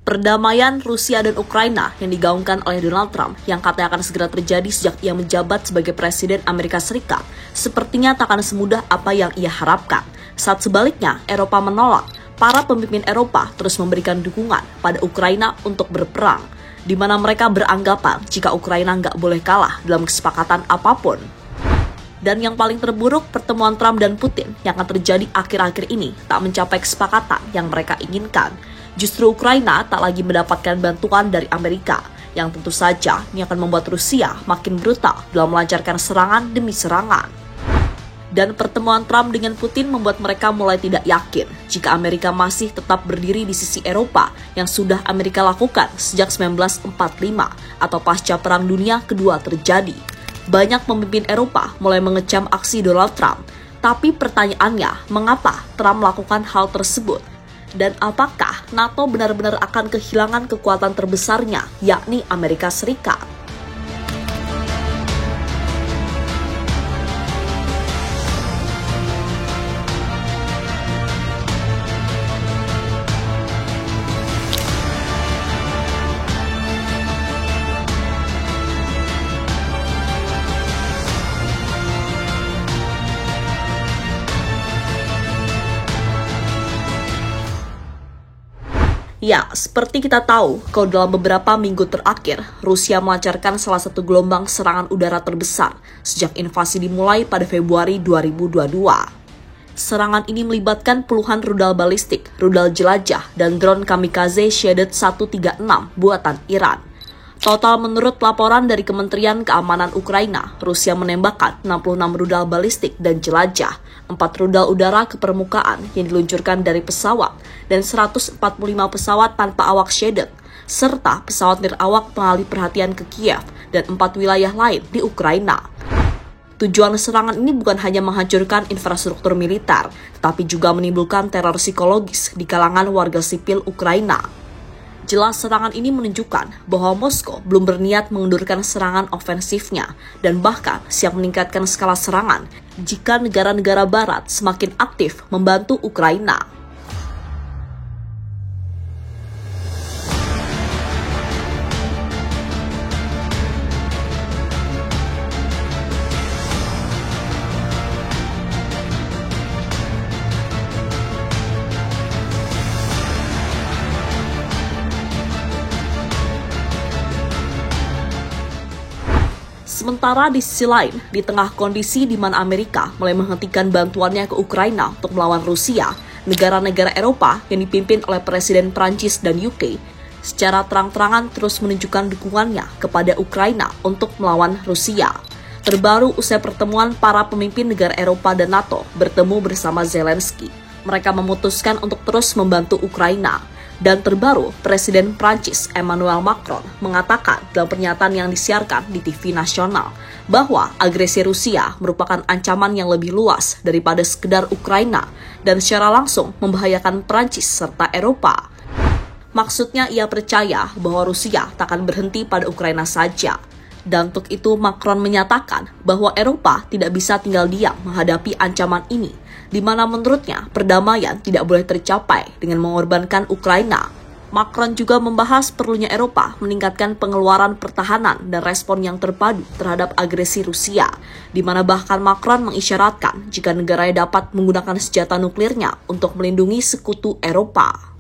Perdamaian Rusia dan Ukraina yang digaungkan oleh Donald Trump yang katanya akan segera terjadi sejak ia menjabat sebagai Presiden Amerika Serikat sepertinya tak akan semudah apa yang ia harapkan. Saat sebaliknya, Eropa menolak. Para pemimpin Eropa terus memberikan dukungan pada Ukraina untuk berperang, di mana mereka beranggapan jika Ukraina nggak boleh kalah dalam kesepakatan apapun. Dan yang paling terburuk, pertemuan Trump dan Putin yang akan terjadi akhir-akhir ini tak mencapai kesepakatan yang mereka inginkan. Justru Ukraina tak lagi mendapatkan bantuan dari Amerika, yang tentu saja ini akan membuat Rusia makin brutal dalam melancarkan serangan demi serangan. Dan pertemuan Trump dengan Putin membuat mereka mulai tidak yakin jika Amerika masih tetap berdiri di sisi Eropa yang sudah Amerika lakukan sejak 1945 atau pasca Perang Dunia Kedua terjadi. Banyak pemimpin Eropa mulai mengecam aksi Donald Trump, tapi pertanyaannya, mengapa Trump melakukan hal tersebut? Dan apakah NATO benar-benar akan kehilangan kekuatan terbesarnya, yakni Amerika Serikat? Ya, seperti kita tahu, kalau dalam beberapa minggu terakhir, Rusia melancarkan salah satu gelombang serangan udara terbesar sejak invasi dimulai pada Februari 2022. Serangan ini melibatkan puluhan rudal balistik, rudal jelajah, dan drone kamikaze Shahed 136 buatan Iran. Total menurut laporan dari Kementerian Keamanan Ukraina, Rusia menembakkan 66 rudal balistik dan jelajah, 4 rudal udara ke permukaan yang diluncurkan dari pesawat, dan 145 pesawat tanpa awak Shahed, serta pesawat nirawak pengalih perhatian ke Kiev dan 4 wilayah lain di Ukraina. Tujuan serangan ini bukan hanya menghancurkan infrastruktur militer, tetapi juga menimbulkan teror psikologis di kalangan warga sipil Ukraina. Jelas serangan ini menunjukkan bahwa Moskow belum berniat mengendurkan serangan ofensifnya dan bahkan siap meningkatkan skala serangan jika negara-negara barat semakin aktif membantu Ukraina. Sementara di sisi lain, di tengah kondisi di mana Amerika mulai menghentikan bantuannya ke Ukraina untuk melawan Rusia, negara-negara Eropa yang dipimpin oleh Presiden Prancis dan UK secara terang-terangan terus menunjukkan dukungannya kepada Ukraina untuk melawan Rusia. Terbaru usai pertemuan para pemimpin negara Eropa dan NATO bertemu bersama Zelensky, mereka memutuskan untuk terus membantu Ukraina. Dan terbaru, Presiden Prancis Emmanuel Macron mengatakan dalam pernyataan yang disiarkan di TV nasional bahwa agresi Rusia merupakan ancaman yang lebih luas daripada sekedar Ukraina dan secara langsung membahayakan Prancis serta Eropa. Maksudnya ia percaya bahwa Rusia tak akan berhenti pada Ukraina saja. Dan untuk itu Macron menyatakan bahwa Eropa tidak bisa tinggal diam menghadapi ancaman ini, di mana menurutnya perdamaian tidak boleh tercapai dengan mengorbankan Ukraina. Macron juga membahas perlunya Eropa meningkatkan pengeluaran pertahanan dan respon yang terpadu terhadap agresi Rusia, di mana bahkan Macron mengisyaratkan jika negaranya dapat menggunakan senjata nuklirnya untuk melindungi sekutu Eropa.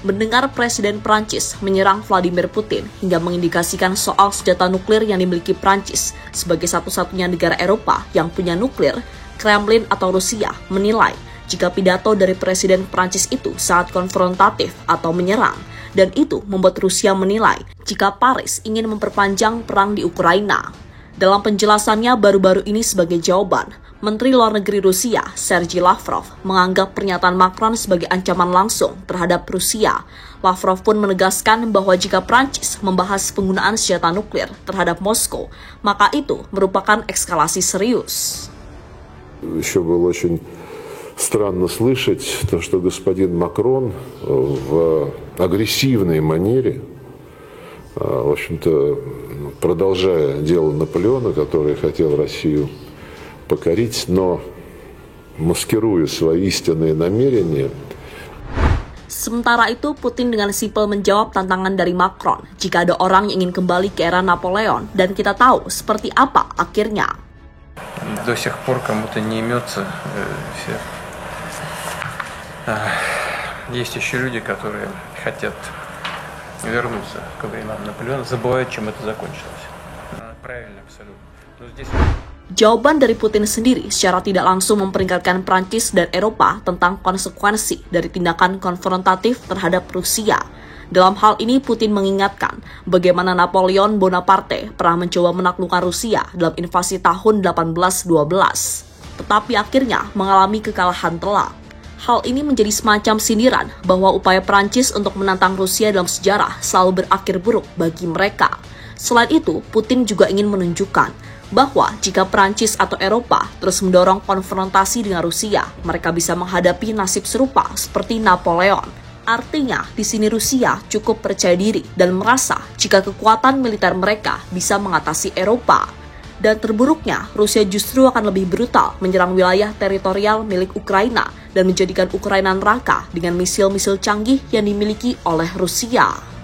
Mendengar Presiden Prancis menyerang Vladimir Putin hingga mengindikasikan soal senjata nuklir yang dimiliki Prancis sebagai satu-satunya negara Eropa yang punya nuklir, Kremlin atau Rusia menilai jika pidato dari Presiden Prancis itu sangat konfrontatif atau menyerang, dan itu membuat Rusia menilai jika Paris ingin memperpanjang perang di Ukraina. Dalam penjelasannya baru-baru ini sebagai jawaban, Menteri Luar Negeri Rusia, Sergei Lavrov, menganggap pernyataan Macron sebagai ancaman langsung terhadap Rusia. Lavrov pun menegaskan bahwa jika Prancis membahas penggunaan senjata nuklir terhadap Moskow, maka itu merupakan eskalasi serius. Еще было очень странно слышать то, что господин Макрон в агрессивной манере, в общем-то, продолжая дело Наполеона, который хотел Россию покорить, но маскируя свои истинные намерения. Sementara itu, Putin dengan simpel menjawab tantangan dari Macron jika ada orang yang ingin kembali ke era Napoleon, dan kita tahu seperti apa akhirnya. До сих пор кому-то не имется. Есть еще люди, которые хотят вернуться к временам Наполеона, забывают, чем это закончилось. Правильно, абсолютно. Но здесь... Jawaban dari Putin sendiri secara tidak langsung memperingatkan Prancis dan Eropa tentang konsekuensi dari tindakan konfrontatif terhadap Rusia. Dalam hal ini, Putin mengingatkan bagaimana Napoleon Bonaparte pernah mencoba menaklukkan Rusia dalam invasi tahun 1812, tetapi akhirnya mengalami kekalahan telak. Hal ini menjadi semacam sindiran bahwa upaya Prancis untuk menantang Rusia dalam sejarah selalu berakhir buruk bagi mereka. Selain itu, Putin juga ingin menunjukkan bahwa jika Prancis atau Eropa terus mendorong konfrontasi dengan Rusia, mereka bisa menghadapi nasib serupa seperti Napoleon. Artinya, di sini Rusia cukup percaya diri dan merasa jika kekuatan militer mereka bisa mengatasi Eropa. Dan terburuknya, Rusia justru akan lebih brutal menyerang wilayah teritorial milik Ukraina dan menjadikan Ukraina neraka dengan misil-misil canggih yang dimiliki oleh Rusia.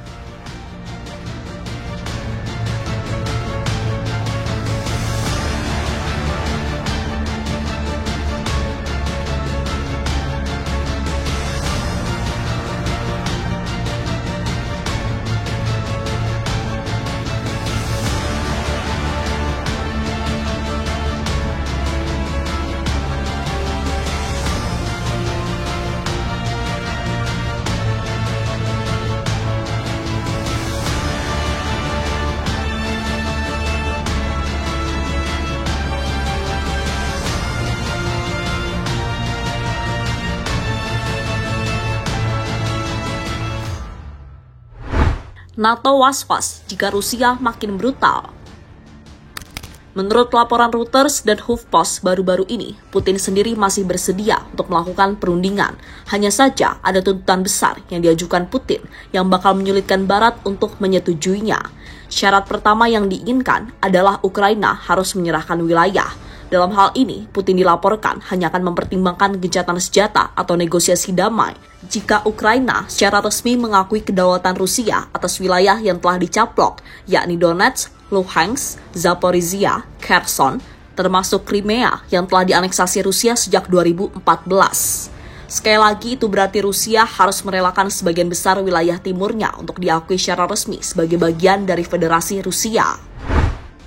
NATO was-was jika Rusia makin brutal. Menurut laporan Reuters dan HuffPost baru-baru ini, Putin sendiri masih bersedia untuk melakukan perundingan. Hanya saja ada tuntutan besar yang diajukan Putin yang bakal menyulitkan Barat untuk menyetujuinya. Syarat pertama yang diinginkan adalah Ukraina harus menyerahkan wilayah. Dalam hal ini, Putin dilaporkan hanya akan mempertimbangkan gencatan senjata atau negosiasi damai jika Ukraina secara resmi mengakui kedaulatan Rusia atas wilayah yang telah dicaplok, yakni Donetsk, Luhansk, Zaporizhia, Kherson, termasuk Crimea yang telah dianeksasi Rusia sejak 2014. Sekali lagi, itu berarti Rusia harus merelakan sebagian besar wilayah timurnya untuk diakui secara resmi sebagai bagian dari Federasi Rusia.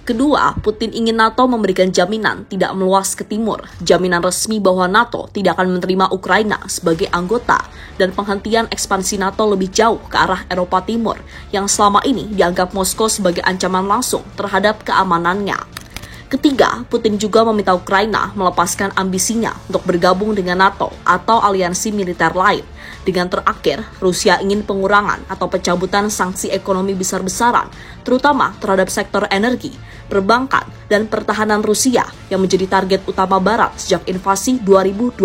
Kedua, Putin ingin NATO memberikan jaminan tidak meluas ke timur, jaminan resmi bahwa NATO tidak akan menerima Ukraina sebagai anggota, dan penghentian ekspansi NATO lebih jauh ke arah Eropa Timur, yang selama ini dianggap Moskow sebagai ancaman langsung terhadap keamanannya. Ketiga, Putin juga meminta Ukraina melepaskan ambisinya untuk bergabung dengan NATO atau aliansi militer lain. Dengan terakhir, Rusia ingin pengurangan atau pencabutan sanksi ekonomi besar-besaran, terutama terhadap sektor energi, perbankan, dan pertahanan Rusia yang menjadi target utama Barat sejak invasi 2022.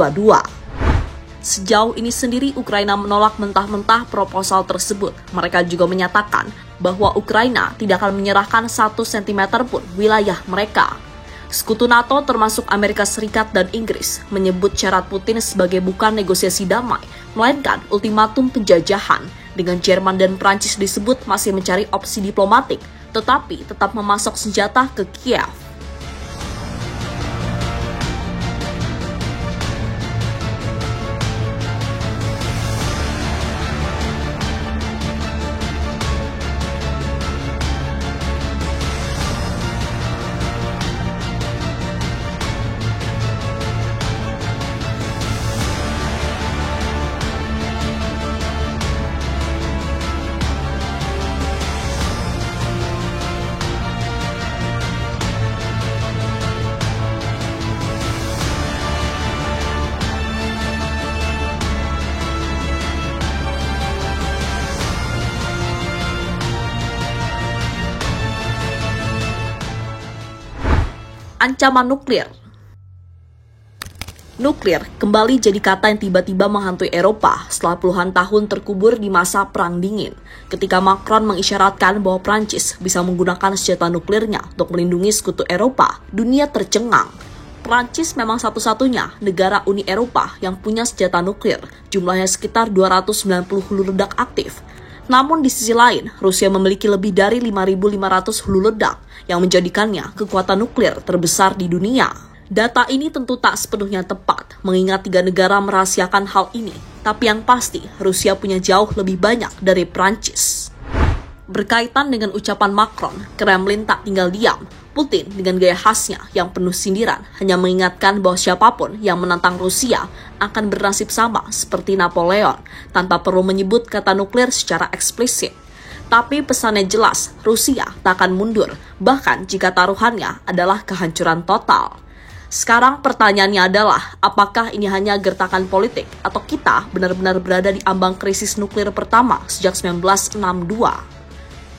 Sejauh ini sendiri, Ukraina menolak mentah-mentah proposal tersebut. Mereka juga menyatakan bahwa Ukraina tidak akan menyerahkan 1 cm pun wilayah mereka. Sekutu NATO termasuk Amerika Serikat dan Inggris menyebut syarat Putin sebagai bukan negosiasi damai, melainkan ultimatum penjajahan. Dengan Jerman dan Prancis disebut masih mencari opsi diplomatik, tetapi tetap memasok senjata ke Kiev. Ancaman nuklir. Nuklir kembali jadi kata yang tiba-tiba menghantui Eropa setelah puluhan tahun terkubur di masa Perang Dingin, ketika Macron mengisyaratkan bahwa Prancis bisa menggunakan senjata nuklirnya untuk melindungi sekutu Eropa. Dunia tercengang. Prancis memang satu-satunya negara Uni Eropa yang punya senjata nuklir, jumlahnya sekitar 290 hulu ledak aktif. Namun di sisi lain, Rusia memiliki lebih dari 5.500 hulu ledak yang menjadikannya kekuatan nuklir terbesar di dunia. Data ini tentu tak sepenuhnya tepat, mengingat 3 negara merahasiakan hal ini. Tapi yang pasti, Rusia punya jauh lebih banyak dari Prancis. Berkaitan dengan ucapan Macron, Kremlin tak tinggal diam. Putin dengan gaya khasnya yang penuh sindiran hanya mengingatkan bahwa siapapun yang menantang Rusia akan bernasib sama seperti Napoleon, tanpa perlu menyebut kata nuklir secara eksplisit. Tapi pesannya jelas, Rusia tak akan mundur, bahkan jika taruhannya adalah kehancuran total. Sekarang pertanyaannya adalah, apakah ini hanya gertakan politik atau kita benar-benar berada di ambang krisis nuklir pertama sejak 1962?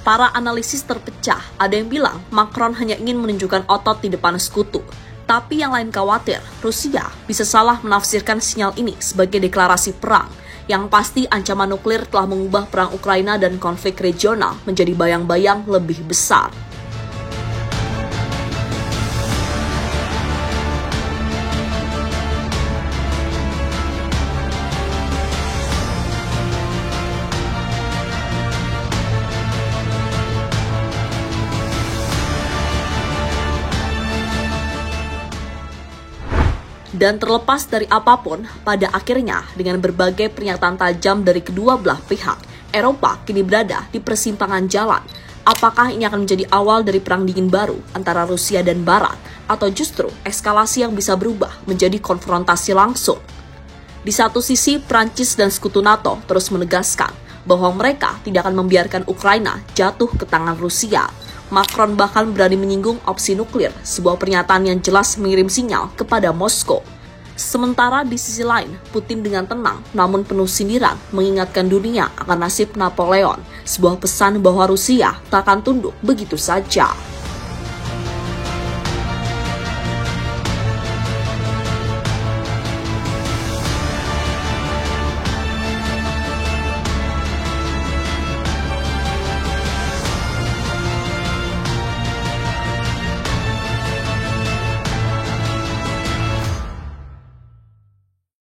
Para analisis terpecah, ada yang bilang Macron hanya ingin menunjukkan otot di depan sekutu. Tapi yang lain khawatir, Rusia bisa salah menafsirkan sinyal ini sebagai deklarasi perang. Yang pasti ancaman nuklir telah mengubah perang Ukraina dan konflik regional menjadi bayang-bayang lebih besar. Dan terlepas dari apapun, pada akhirnya dengan berbagai pernyataan tajam dari kedua belah pihak, Eropa kini berada di persimpangan jalan. Apakah ini akan menjadi awal dari perang dingin baru antara Rusia dan Barat, atau justru eskalasi yang bisa berubah menjadi konfrontasi langsung? Di satu sisi, Prancis dan sekutu NATO terus menegaskan bahwa mereka tidak akan membiarkan Ukraina jatuh ke tangan Rusia. Macron bahkan berani menyinggung opsi nuklir, sebuah pernyataan yang jelas mengirim sinyal kepada Moskow. Sementara di sisi lain, Putin dengan tenang namun penuh sindiran mengingatkan dunia akan nasib Napoleon, sebuah pesan bahwa Rusia tak akan tunduk begitu saja.